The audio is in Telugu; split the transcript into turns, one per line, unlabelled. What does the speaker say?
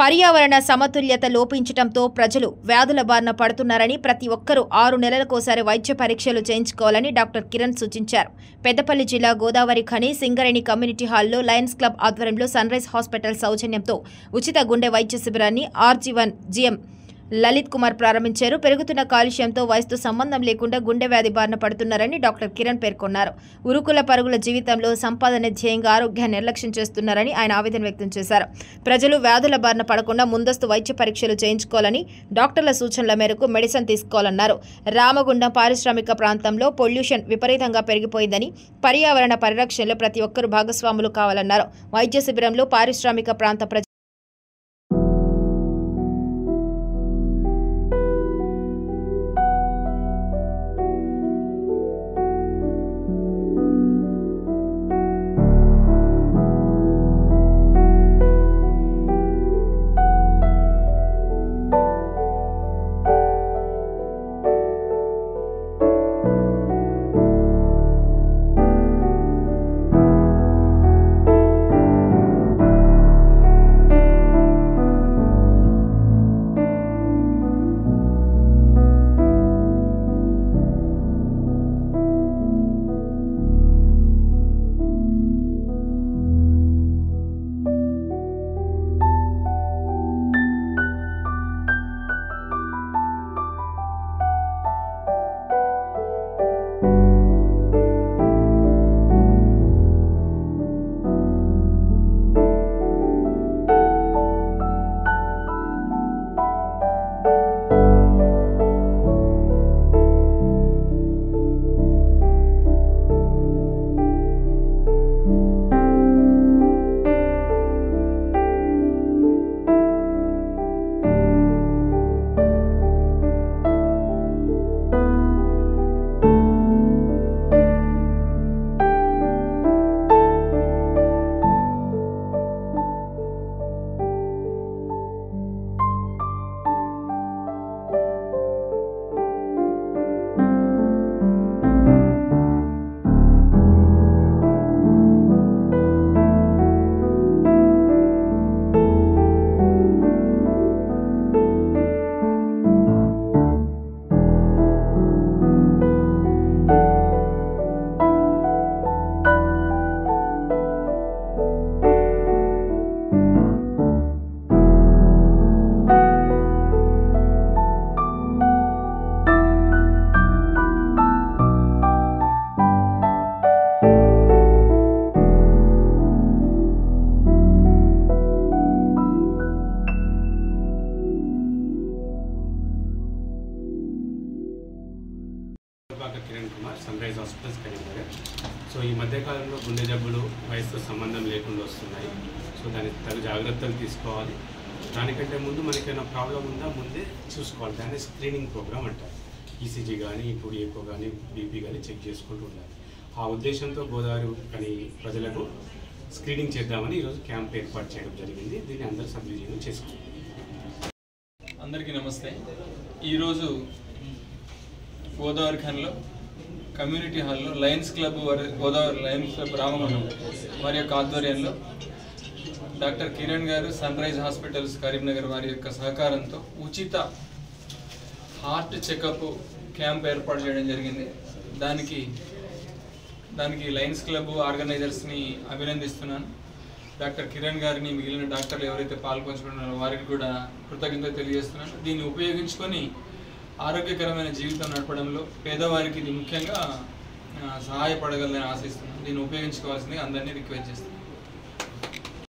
పర్యావరణ సమతుల్యత లోపించడంతో ప్రజలు వ్యాధుల బారిన పడుతున్నారని ప్రతి ఒక్కరూ 6 నెలలకోసారి వైద్య పరీక్షలు చేయించుకోవాలని డాక్టర్ కిరణ్ సూచించారు. పెద్దపల్లి జిల్లా గోదావరి ఖని సింగరేణి కమ్యూనిటీ హాల్లో లయన్స్ క్లబ్ ఆధ్వర్యంలో సన్రైజ్ హాస్పిటల్ సౌజన్యంతో ఉచిత గుండె వైద్య శిబిరాన్ని RG1 GM లలిత్ కుమార్ ప్రారంభించారు. పెరుగుతున్న కాలుష్యంతో వయసుతో సంబంధం లేకుండా గుండె వ్యాధి బారిన పడుతున్నారని డాక్టర్ కిరణ్ పేర్కొన్నారు. ఉరుకుల పరుగుల జీవితంలో సంపాదన ధ్యేయంగా ఆరోగ్యాన్ని నిర్లక్ష్యం చేస్తున్నారని ఆయన ఆవేదన వ్యక్తం చేశారు. ప్రజలు వ్యాధుల బారిన పడకుండా ముందస్తు వైద్య పరీక్షలు చేయించుకోవాలని, డాక్టర్ల సూచనల మేరకు మెడిసిన్ తీసుకోవాలన్నారు. రామగుండం పారిశ్రామిక ప్రాంతంలో పొల్యూషన్ విపరీతంగా పెరిగిపోయిందని, పర్యావరణ పరిరక్షణలో ప్రతి ఒక్కరూ భాగస్వాములు కావాలన్నారు. వైద్య శిబిరంలో పారిశ్రామిక ప్రాంత
Kiran Kumar sunrise hospitals Karimnagar. So ఈ మధ్యకాలంలో గుండె జబ్బులు వయసుతో సంబంధం లేకుండా వస్తున్నాయి. సో దానికి తగు జాగ్రత్తలు తీసుకోవాలి. దానికంటే ముందు మనకైనా ప్రాబ్లం ఉందా ముందే చూసుకోవాలి. దాన్ని స్క్రీనింగ్ ప్రోగ్రామ్ అంటారు. ఈసీజీ కానీ ఇప్పుడు ఎక్కువ కానీ బీపీ కానీ చెక్ చేసుకుంటూ ఉండాలి. ఆ ఉద్దేశంతో గోదావరి అని ప్రజలకు స్క్రీనింగ్ చేద్దామని ఈరోజు క్యాంప్ ఏర్పాటు చేయడం జరిగింది. దీన్ని అందరూ సద్వినియోగం చేసుకోవాలి.
అందరికీ నమస్తే. ఈరోజు గోదావరి ఖన్లో కమ్యూనిటీ హాల్లో Lions club Godavari Lions club Ramagundam వారి యొక్క ఆధ్వర్యంలో డాక్టర్ కిరణ్ గారు సన్రైజ్ హాస్పిటల్స్ కరీంనగర్ వారి యొక్క సహకారంతో ఉచిత హార్ట్ చెకప్ క్యాంప్ ఏర్పాటు చేయడం జరిగింది. దానికి లయన్స్ క్లబ్ ఆర్గనైజర్స్ని అభినందిస్తున్నాను. డాక్టర్ కిరణ్ గారిని మిగిలిన డాక్టర్లు ఎవరైతే పాల్పంచుకున్నారో వారికి కూడా కృతజ్ఞతలు తెలియజేస్తున్నాను. దీన్ని ఉపయోగించుకొని ఆరోగ్యకరమైన జీవితం నడపడంలో పేదవారికి ఇది ముఖ్యంగా సహాయపడగలని ఆశిస్తున్నాను. దీన్ని ఉపయోగించుకోవాల్సింది అందరినీ రిక్వెస్ట్ చేస్తున్నాను.